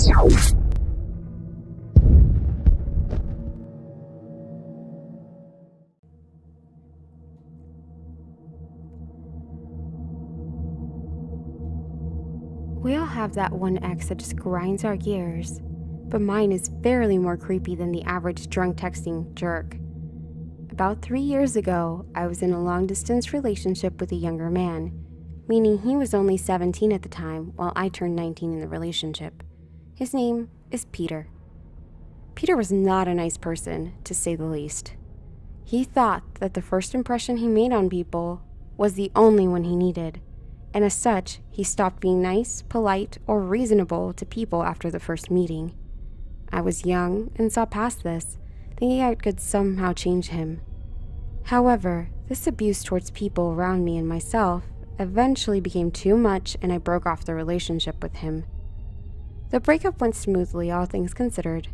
We all have that one ex that just grinds our gears, but mine is fairly more creepy than the average drunk texting jerk. About 3 years ago, I was in a long-distance relationship with a younger man, meaning he was only 17 at the time while I turned 19 in the relationship. His name is Peter. Peter was not a nice person, to say the least. He thought that the first impression he made on people was the only one he needed, and as such, he stopped being nice, polite, or reasonable to people after the first meeting. I was young and saw past this, thinking I could somehow change him. However, this abuse towards people around me and myself eventually became too much, and I broke off the relationship with him. The breakup went smoothly, all things considered,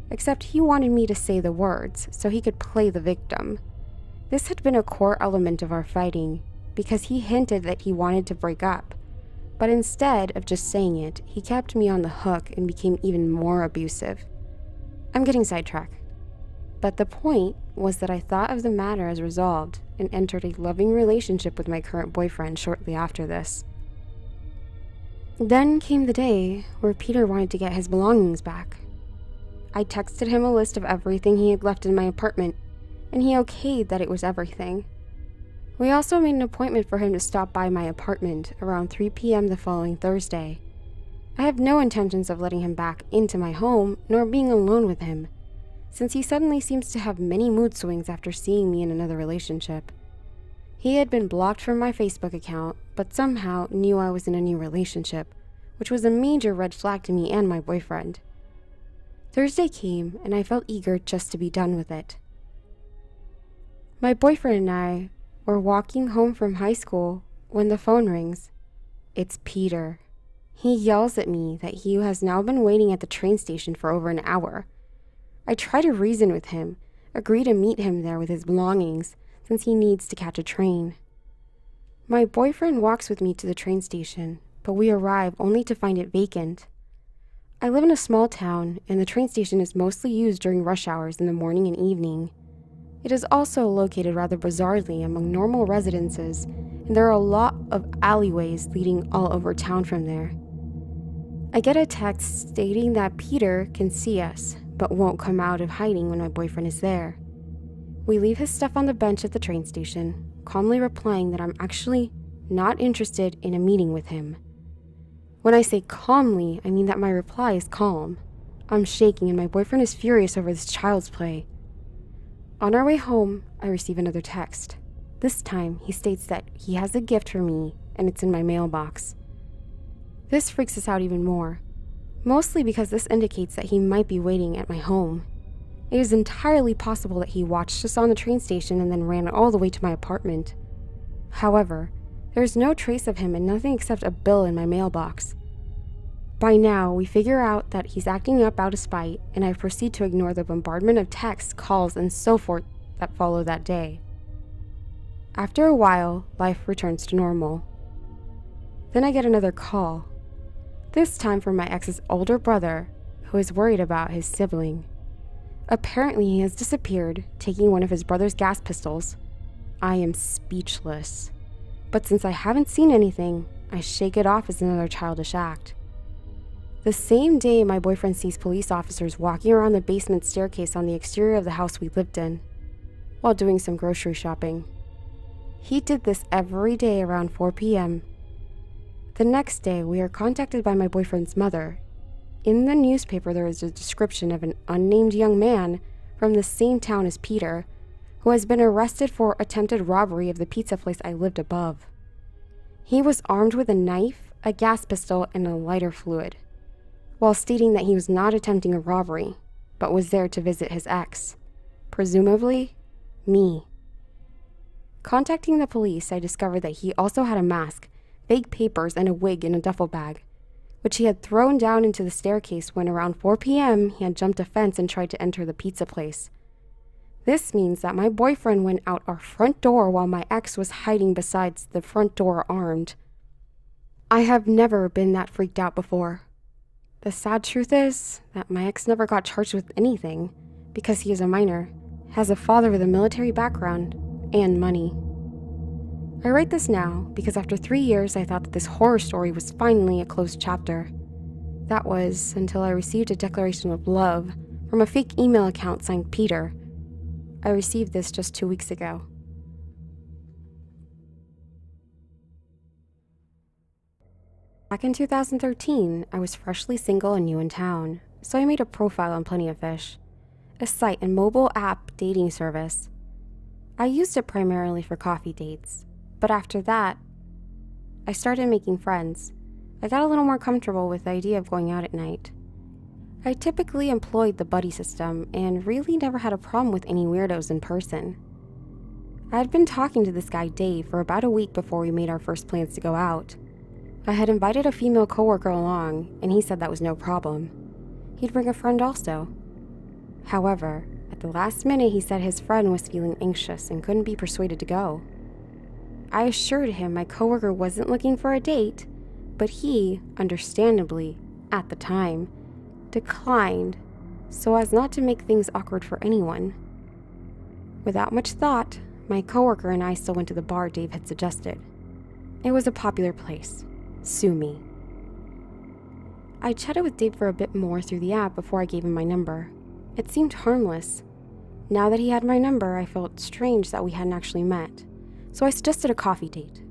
except he wanted me to say the words so he could play the victim. This had been a core element of our fighting, because he hinted that he wanted to break up, but instead of just saying it, he kept me on the hook and became even more abusive. I'm getting sidetracked, but the point was that I thought of the matter as resolved and entered a loving relationship with my current boyfriend shortly after this. Then came the day where Peter wanted to get his belongings back. I texted him a list of everything he had left in my apartment, and he okayed that it was everything. We also made an appointment for him to stop by my apartment around 3 p.m. the following Thursday. I have no intentions of letting him back into my home, nor being alone with him, since he suddenly seems to have many mood swings after seeing me in another relationship. He had been blocked from my Facebook account, but somehow knew I was in a new relationship, which was a major red flag to me and my boyfriend. Thursday came, and I felt eager just to be done with it. My boyfriend and I were walking home from high school when the phone rings. It's Peter. He yells at me that he has now been waiting at the train station for over an hour. I try to reason with him, agree to meet him there with his belongings, since he needs to catch a train. My boyfriend walks with me to the train station, but we arrive only to find it vacant. I live in a small town, and the train station is mostly used during rush hours in the morning and evening. It is also located rather bizarrely among normal residences, and there are a lot of alleyways leading all over town from there. I get a text stating that Peter can see us, but won't come out of hiding when my boyfriend is there. We leave his stuff on the bench at the train station, calmly replying that I'm actually not interested in a meeting with him. When I say calmly, I mean that my reply is calm. I'm shaking and my boyfriend is furious over this child's play. On our way home, I receive another text. This time, he states that he has a gift for me and it's in my mailbox. This freaks us out even more, mostly because this indicates that he might be waiting at my home. It is entirely possible that he watched us on the train station and then ran all the way to my apartment. However, there is no trace of him and nothing except a bill in my mailbox. By now, we figure out that he's acting up out of spite, and I proceed to ignore the bombardment of texts, calls, and so forth that follow that day. After a while, life returns to normal. Then I get another call, this time from my ex's older brother, who is worried about his sibling. Apparently, he has disappeared, taking one of his brother's gas pistols. I am speechless. But since I haven't seen anything, I shake it off as another childish act. The same day, my boyfriend sees police officers walking around the basement staircase on the exterior of the house we lived in, while doing some grocery shopping. He did this every day around 4 p.m. The next day, we are contacted by my boyfriend's mother. In the newspaper, there is a description of an unnamed young man from the same town as Peter, who has been arrested for attempted robbery of the pizza place I lived above. He was armed with a knife, a gas pistol, and a lighter fluid, while stating that he was not attempting a robbery, but was there to visit his ex, presumably me. Contacting the police, I discovered that he also had a mask, fake papers, and a wig in a duffel bag, which he had thrown down into the staircase when around 4 p.m. he had jumped a fence and tried to enter the pizza place. This means that my boyfriend went out our front door while my ex was hiding beside the front door armed. I have never been that freaked out before. The sad truth is that my ex never got charged with anything because he is a minor, has a father with a military background, and money. I write this now because after 3 years I thought that this horror story was finally a closed chapter. That was until I received a declaration of love from a fake email account signed Peter. I received this just 2 weeks ago. Back in 2013, I was freshly single and new in town, so I made a profile on Plenty of Fish, a site and mobile app dating service. I used it primarily for coffee dates, but after that, I started making friends. I got a little more comfortable with the idea of going out at night. I typically employed the buddy system and really never had a problem with any weirdos in person. I had been talking to this guy Dave for about a week before we made our first plans to go out. I had invited a female coworker along, and he said that was no problem. He'd bring a friend also. However, at the last minute he said his friend was feeling anxious and couldn't be persuaded to go. I assured him my coworker wasn't looking for a date, but he, understandably, at the time, declined so as not to make things awkward for anyone. Without much thought, my coworker and I still went to the bar Dave had suggested. It was a popular place. Sue me. I chatted with Dave for a bit more through the app before I gave him my number. It seemed harmless. Now that he had my number, I felt strange that we hadn't actually met, so I suggested a coffee date.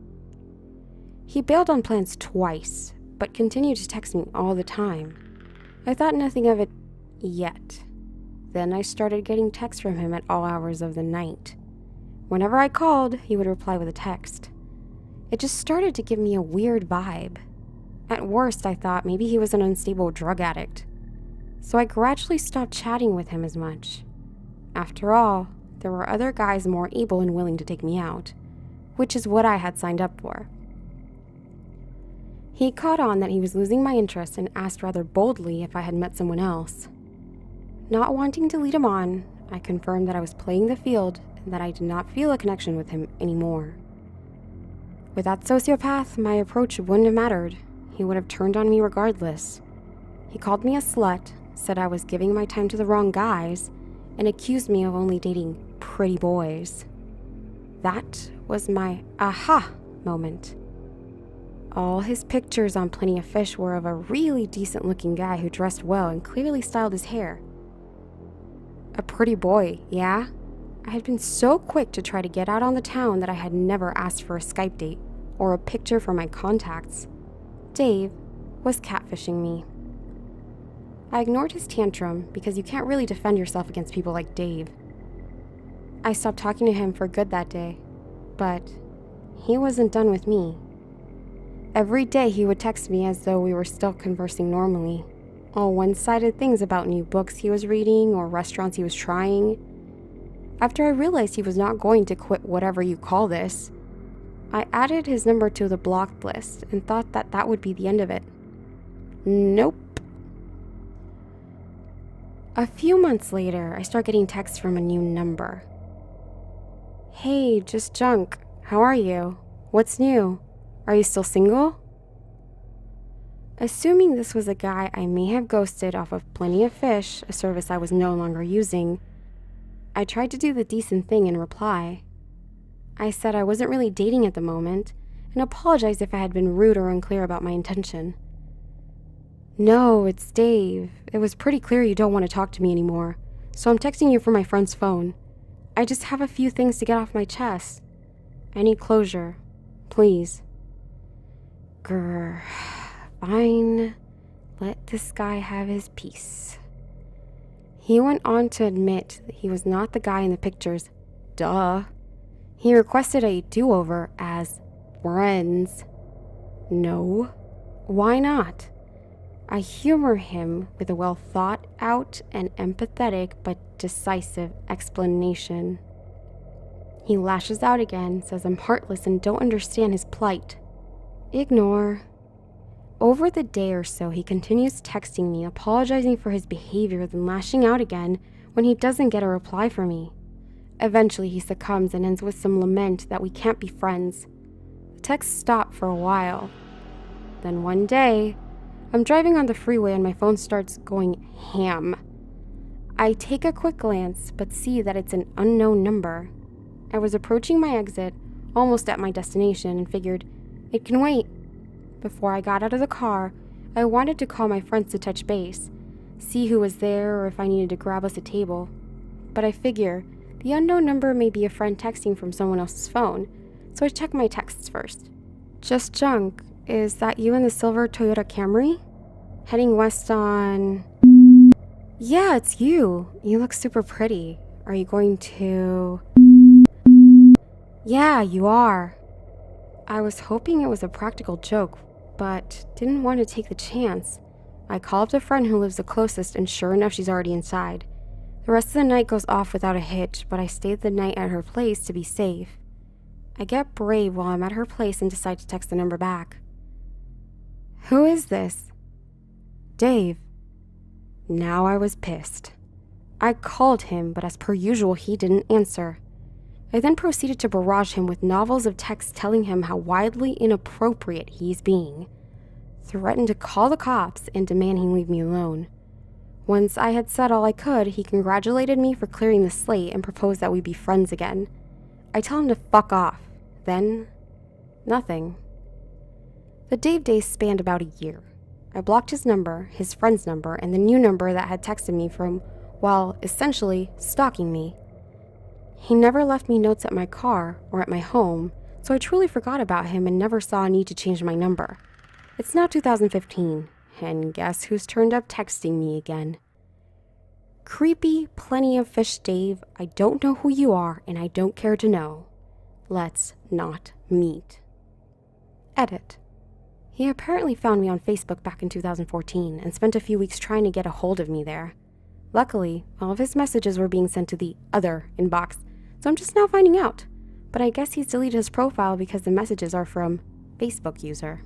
He bailed on plans twice, but continued to text me all the time. I thought nothing of it yet. Then I started getting texts from him at all hours of the night. Whenever I called, he would reply with a text. It just started to give me a weird vibe. At worst, I thought maybe he was an unstable drug addict. So I gradually stopped chatting with him as much. After all, there were other guys more able and willing to take me out, which is what I had signed up for. He caught on that he was losing my interest and asked rather boldly if I had met someone else. Not wanting to lead him on, I confirmed that I was playing the field and that I did not feel a connection with him anymore. With that sociopath, my approach wouldn't have mattered. He would have turned on me regardless. He called me a slut, said I was giving my time to the wrong guys, and accused me of only dating pretty boys. That was my aha moment. All his pictures on Plenty of Fish were of a really decent-looking guy who dressed well and clearly styled his hair. A pretty boy, yeah? I had been so quick to try to get out on the town that I had never asked for a Skype date or a picture for my contacts. Dave was catfishing me. I ignored his tantrum because you can't really defend yourself against people like Dave. I stopped talking to him for good that day, but he wasn't done with me. Every day he would text me as though we were still conversing normally, all one-sided things about new books he was reading or restaurants he was trying. After I realized he was not going to quit whatever you call this, I added his number to the blocked list and thought that that would be the end of it. Nope. A few months later, I start getting texts from a new number. Hey, just junk. How are you? What's new? Are you still single? Assuming this was a guy I may have ghosted off of Plenty of Fish, a service I was no longer using, I tried to do the decent thing and reply. I said I wasn't really dating at the moment and apologized if I had been rude or unclear about my intention. No, it's Dave. It was pretty clear you don't want to talk to me anymore, so I'm texting you from my friend's phone. I just have a few things to get off my chest. I need closure. Please. Grr. Fine. Let this guy have his peace. He went on to admit that he was not the guy in the pictures. Duh. He requested a do-over as friends. No. Why not? I humor him with a well-thought-out and empathetic but decisive explanation. He lashes out again, says I'm heartless and don't understand his plight. Ignore. Over the day or so, he continues texting me, apologizing for his behavior, then lashing out again when he doesn't get a reply from me. Eventually, he succumbs and ends with some lament that we can't be friends. The texts stop for a while. Then one day, I'm driving on the freeway and my phone starts going ham. I take a quick glance, but see that it's an unknown number. I was approaching my exit, almost at my destination, and figured, it can wait. Before I got out of the car, I wanted to call my friends to touch base, see who was there or if I needed to grab us a table. But I figure, the unknown number may be a friend texting from someone else's phone, so I check my texts first. Just junk. Is that you in the silver Toyota Camry? Heading west on... Yeah, it's you. You look super pretty. Are you going to... Yeah, you are. I was hoping it was a practical joke, but didn't want to take the chance. I call up the friend who lives the closest, and sure enough, she's already inside. The rest of the night goes off without a hitch, but I stayed the night at her place to be safe. I get brave while I'm at her place and decide to text the number back. Who is this? Dave. Now I was pissed. I called him, but as per usual, he didn't answer. I then proceeded to barrage him with novels of texts telling him how wildly inappropriate he's being. Threatened to call the cops and demand he leave me alone. Once I had said all I could, he congratulated me for clearing the slate and proposed that we be friends again. I tell him to fuck off. Then, nothing. The Dave days spanned about a year. I blocked his number, his friend's number, and the new number that had texted me from, while essentially stalking me. He never left me notes at my car or at my home, so I truly forgot about him and never saw a need to change my number. It's now 2015, and guess who's turned up texting me again? Creepy, plenty of fish Dave, I don't know who you are, and I don't care to know. Let's not meet. Edit. He apparently found me on Facebook back in 2014 and spent a few weeks trying to get a hold of me there. Luckily, all of his messages were being sent to the other inbox, so I'm just now finding out. But I guess he's deleted his profile because the messages are from Facebook user.